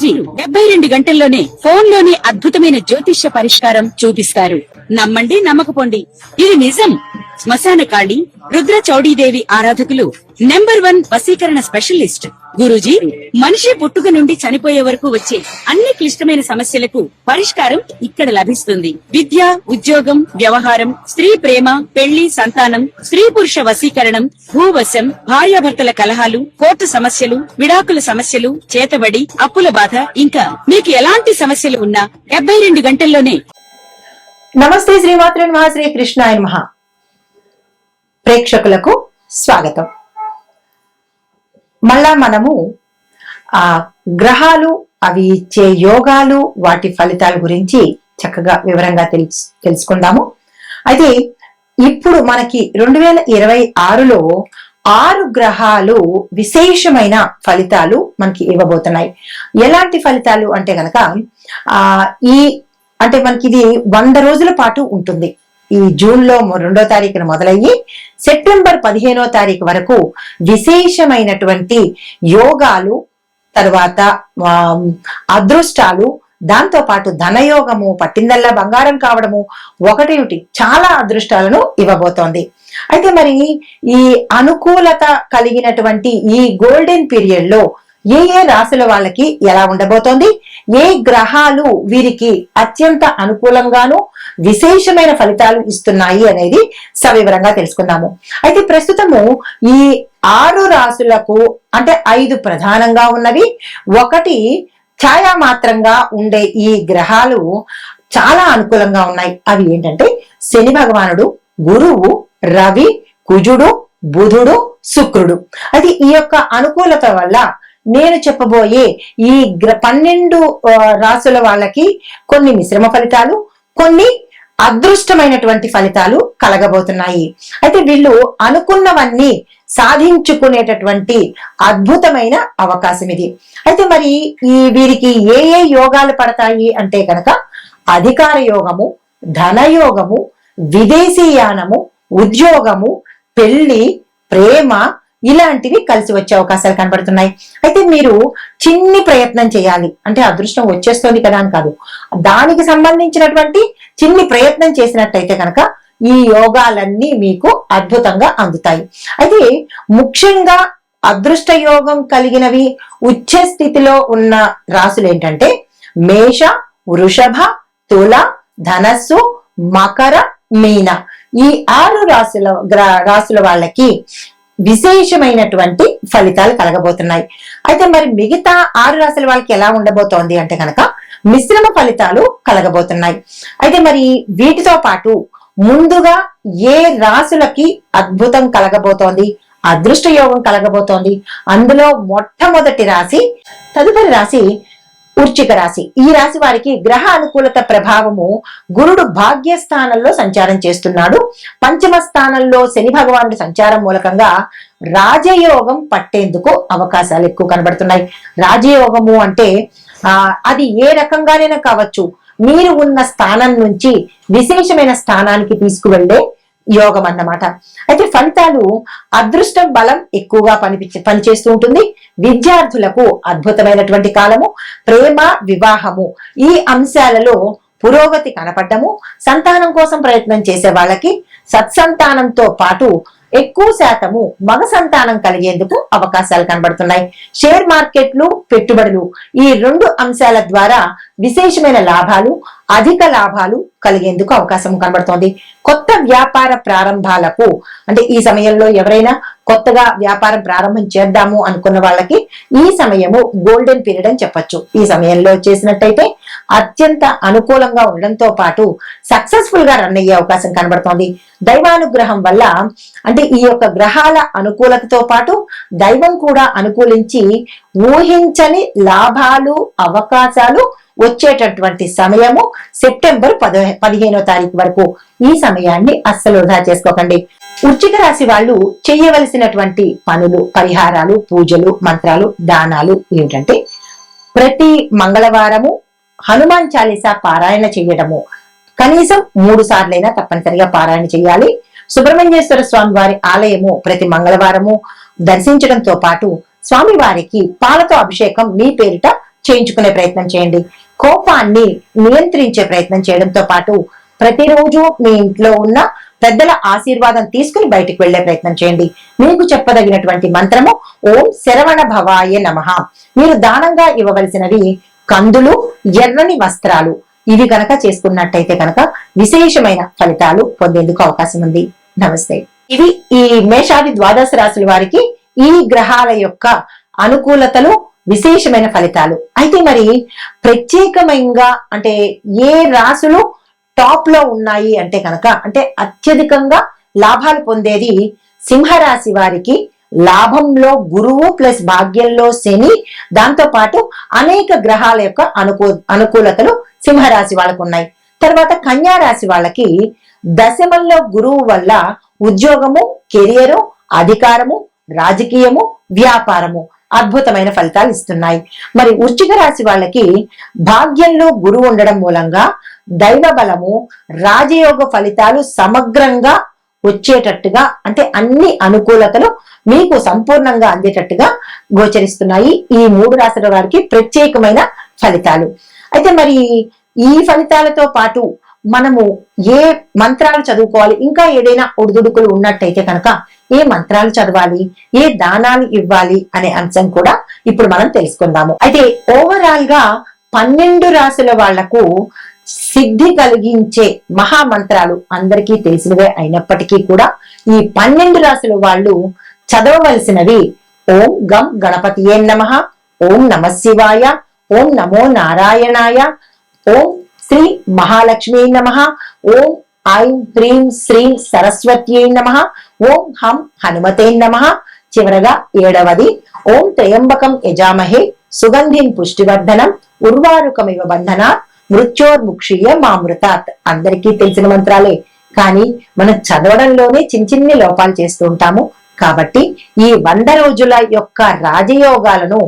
గురూజీ 72 గంటల్లోనే ఫోన్ లోని అద్భుతమైన జ్యోతిష్య పరిష్కారం చూపిస్తారు. నమ్మండి, నమ్మకపోండి, ఇది నిజం. శ్మశాన కాళి రుద్ర చౌడీదేవి ఆరాధకులు నంబర్ 1 వశీకరణ స్పెషలిస్ట్ గురూజీ. మనిషి పుట్టుక నుండి చనిపోయే వరకు వచ్చే అన్ని క్లిష్టమైన సమస్యలకు పరిష్కారం ఇక్కడ లభిస్తుంది. విద్య, ఉద్యోగం, వ్యవహారం, స్త్రీ ప్రేమ, పెళ్లి, సంతానం, స్త్రీ పురుష వశీకరణం, భూవశం, భార్యాభర్తల కలహాలు, కోర్టు సమస్యలు, విడాకుల సమస్యలు, చేతబడి, అప్పుల బాధ, ఇంకా మీకు ఎలాంటి సమస్యలు ఉన్నా 72 గంటల్లోనే. నమస్తే, శ్రీమాత్రే నమః, శ్రీ కృష్ణాయ నమః. ప్రేక్షకులకు స్వాగతం. మళ్ళా మనము గ్రహాలు, అవి ఇచ్చే యోగాలు, వాటి ఫలితాల గురించి చక్కగా వివరంగా తెలుసుకుందాము. అయితే ఇప్పుడు మనకి 2026లో 6 గ్రహాలు విశేషమైన ఫలితాలు మనకి ఇవ్వబోతున్నాయి. ఎలాంటి ఫలితాలు అంటే గనక అంటే మనకి ఇది 100 రోజుల పాటు ఉంటుంది. ఈ జూన్ లో 2వ తారీఖున మొదలయ్యి సెప్టెంబర్ 15వ తారీఖు వరకు విశేషమైనటువంటి యోగాలు, తర్వాత అదృష్టాలు, దాంతో పాటు ధనయోగము, పట్టిందల్లా బంగారం కావడము, ఒకటేమిటి చాలా అదృష్టాలను ఇవ్వబోతోంది. అయితే మరి ఈ అనుకూలత కలిగినటువంటి ఈ గోల్డెన్ పీరియడ్ లో ఏ రాశుల వాళ్ళకి ఎలా ఉండబోతోంది, ఏ గ్రహాలు వీరికి అత్యంత అనుకూలంగాను విశేషమైన ఫలితాలు ఇస్తున్నాయి అనేది సవివరంగా తెలుసుకుందాము. అయితే ప్రస్తుతము ఈ 6 రాశులకు అంటే 5 ప్రధానంగా ఉన్నవి, 1 ఛాయామాత్రంగా ఉండే ఈ గ్రహాలు చాలా అనుకూలంగా ఉన్నాయి. అవి ఏంటంటే శని భగవానుడు, గురువు, రవి, కుజుడు, బుధుడు, శుక్రుడు. అది ఈ యొక్క అనుకూలత వల్ల నేను చెప్పబోయే ఈ 12 రాశుల వాళ్ళకి కొన్ని మిశ్రమ ఫలితాలు, కొన్ని అదృష్టమైనటువంటి ఫలితాలు కలగబోతున్నాయి. అయితే వీళ్ళు అనుకున్నవన్నీ సాధించుకునేటటువంటి అద్భుతమైన అవకాశం ఇది. అయితే మరి వీరికి ఏ యోగాలు పడతాయి అంటే కనుక అధికార యోగము, ధనయోగము, విదేశీయానము, ఉద్యోగము, పెళ్లి, ప్రేమ, ఇలాంటివి కలిసి వచ్చే అవకాశాలు కనబడుతున్నాయి. అయితే మీరు చిన్ని ప్రయత్నం చేయాలి. అంటే అదృష్టం వచ్చేస్తుంది కదా అని కాదు, దానికి సంబంధించినటువంటి చిన్ని ప్రయత్నం చేసినట్టయితే కనుక ఈ యోగాలన్నీ మీకు అద్భుతంగా అందుతాయి. అయితే ముఖ్యంగా అదృష్ట యోగం కలిగినవి ఉచ్చ స్థితిలో ఉన్న రాశులు ఏంటంటే మేష, వృషభ, తుల, ధనస్సు, మకర, మీన. ఈ 6 రాశుల వాళ్ళకి విశేషమైనటువంటి ఫలితాలు కలగబోతున్నాయి. అయితే మరి మిగతా 6 రాశుల వాళ్ళకి ఎలా ఉండబోతోంది అంటే కనుక మిశ్రమ ఫలితాలు కలగబోతున్నాయి. అయితే మరి వీటితో పాటు ముందుగా ఏ రాశులకి అద్భుతం కలగబోతోంది, అదృష్ట యోగం కలగబోతోంది, అందులో మొట్టమొదటి రాశి, తదుపరి రాశి వృశ్చిక రాశి. ఈ రాశి వారికి గ్రహ అనుకూలత ప్రభావము గురుడు భాగ్యస్థానంలో సంచారం చేస్తున్నాడు. పంచమ స్థానంలో శని భగవానుడి సంచారం మూలకంగా రాజయోగం పట్టేందుకు అవకాశాలు ఎక్కువ కనబడుతున్నాయి. రాజయోగము అంటే అది ఏ రకంగానైనా కావచ్చు, మీరు ఉన్న స్థానం నుంచి విశేషమైన స్థానానికి తీసుకువెళ్లే యోగం అన్నమాట. అయితే ఫలితాలు అదృష్టం బలం ఎక్కువగా పనిచేస్తూ ఉంటుంది. విద్యార్థులకు అద్భుతమైనటువంటి కాలము. ప్రేమ, వివాహము, ఈ అంశాలలో పురోగతి కనపడము. సంతానం కోసం ప్రయత్నం చేసే వాళ్ళకి సత్సంతానంతో పాటు ఎక్కువ శాతము మగ సంతానం కలిగేందుకు అవకాశాలు కనబడుతున్నాయి. షేర్ మార్కెట్లు, పెట్టుబడులు, ఈ 2 అంశాల ద్వారా విశేషమైన లాభాలు, అధిక లాభాలు కలిగేందుకు అవకాశం కనబడుతోంది. కొత్త వ్యాపార ప్రారంభాలకు అంటే ఈ సమయంలో ఎవరైనా కొత్తగా వ్యాపారం ప్రారంభం చేద్దాము అనుకున్న వాళ్ళకి ఈ సమయము గోల్డెన్ పీరియడ్ అని చెప్పొచ్చు. ఈ సమయంలో చేసినట్టయితే అత్యంత అనుకూలంగా ఉండడంతో పాటు సక్సెస్ఫుల్ గా రన్ అయ్యే అవకాశం కనబడుతోంది. దైవానుగ్రహం వల్ల అంటే ఈ యొక్క గ్రహాల అనుకూలతతో పాటు దైవం కూడా అనుకూలించి ఊహించని లాభాలు, అవకాశాలు వచ్చేటటువంటి సమయము సెప్టెంబర్ 15వ తారీఖు వరకు. ఈ సమయాన్ని అస్సలు వృధా చేసుకోకండి. వృశ్చిక రాశి వాళ్ళు చేయవలసినటువంటి పనులు, పరిహారాలు, పూజలు, మంత్రాలు, దానాలు ఏమిటంటే ప్రతి మంగళవారము హనుమాన్ చాలీసా పారాయణ చేయడము, కనీసం 3 సార్లైనా తప్పనిసరిగా పారాయణ చేయాలి. సుబ్రహ్మణ్యేశ్వర స్వామి వారి ఆలయము ప్రతి మంగళవారము దర్శించడంతో పాటు స్వామివారికి పాలతో అభిషేకం మీ పేరిట చేయించుకునే ప్రయత్నం చేయండి. కోపాన్ని నియంత్రించే ప్రయత్నం చేయడంతో పాటు ప్రతిరోజు మీ ఇంట్లో ఉన్న పెద్దల ఆశీర్వాదం తీసుకుని బయటికి వెళ్లే ప్రయత్నం చేయండి. మీకు చెప్పదగినటువంటి మంత్రము ఓం శరవణ భవాయ నమః. మీరు దానంగా ఇవ్వవలసినవి కందులు, ఎర్రని వస్త్రాలు. ఇవి కనుక చేసుకున్నట్టయితే కనుక విశేషమైన ఫలితాలు పొందేందుకు అవకాశం ఉంది. నమస్తే. ఇవి ఈ మేషాది ద్వాదశ రాశుల వారికి ఈ గ్రహాల యొక్క అనుకూలతలు, విశేషమైన ఫలితాలు. అయితే మరి ప్రత్యేకమైనగా అంటే ఏ రాశులు టాప్ లో ఉన్నాయి అంటే కనుక, అంటే అత్యధికంగా లాభాలు పొందేది సింహరాశి వారికి. లాభంలో గురువు ప్లస్ భాగ్యంలో శని, దాంతో పాటు అనేక గ్రహాల యొక్క అనుకూలతలు సింహరాశి వాళ్ళకు ఉన్నాయి. తర్వాత కన్యా రాశి వాళ్ళకి దశమంలో గురువు వల్ల ఉద్యోగము, కెరియరు, అధికారము, రాజకీయము, వ్యాపారము అద్భుతమైన ఫలితాలు ఇస్తున్నాయి. మరి వృశ్చిక రాశి వాళ్ళకి భాగ్యంలో గురువు ఉండడం మూలంగా దైవ బలము, రాజయోగ ఫలితాలు సమగ్రంగా వచ్చేటట్టుగా, అంటే అన్ని అనుకూలతలు మీకు సంపూర్ణంగా అందేటట్టుగా గోచరిస్తున్నాయి. ఈ 3 రాశుల వారికి ప్రత్యేకమైన ఫలితాలు. అయితే మరి ఈ ఫలితాలతో పాటు మనము ఏ మంత్రాలు చదువుకోవాలి, ఇంకా ఏదైనా ఒడిదుడుకులు ఉన్నట్టయితే కనుక ఏ మంత్రాలు చదవాలి, ఏ దానాలు ఇవ్వాలి అనే అంశం కూడా ఇప్పుడు మనం తెలుసుకుందాము. అయితే ఓవరాల్ గా 12 రాశుల వాళ్లకు సిద్ధి కలిగించే మహామంత్రాలు అందరికీ తెలిసినవే అయినప్పటికీ కూడా ఈ 12 రాశుల వాళ్ళు చదవవలసినవి ఓం గం గణపతియే నమః, ఓం నమః శివాయ, ఓం నమో నారాయణాయ, ఓం శ్రీ మహాలక్ష్మీ నమః, ఓం ఐం హ్రీం శ్రీం సరస్వత్యై నమః, ఓం హం హనుమతే నమః. చివరగా 7వది ఓం త్రయంబకం యజామహే సుగంధిం పుష్టివర్ధనం ఉర్వారుకమివ బంధన మృత్యోర్ముక్షీయ మామృతాత్. అందరికీ తెలిసిన మంత్రాలే, కానీ మనం చదవడంలోనే చిన్ని లోపాలు చేస్తూ ఉంటాము. కాబట్టి ఈ 100 రోజుల యొక్క రాజయోగాలను,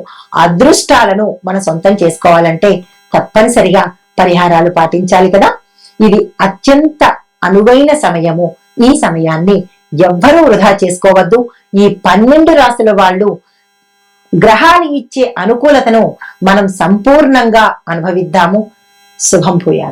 అదృష్టాలను మనం సొంతం చేసుకోవాలంటే తప్పనిసరిగా పరిహారాలు పాటించాలి కదా. ఇది అత్యంత అనువైన సమయము. ఈ సమయాన్ని ఎవ్వరూ వృధా చేసుకోవద్దు. ఈ 12 రాశుల వాళ్ళు గ్రహాలు ఇచ్చే అనుకూలతను మనం సంపూర్ణంగా అనుభవిద్దాము. శుభం భూయాత్.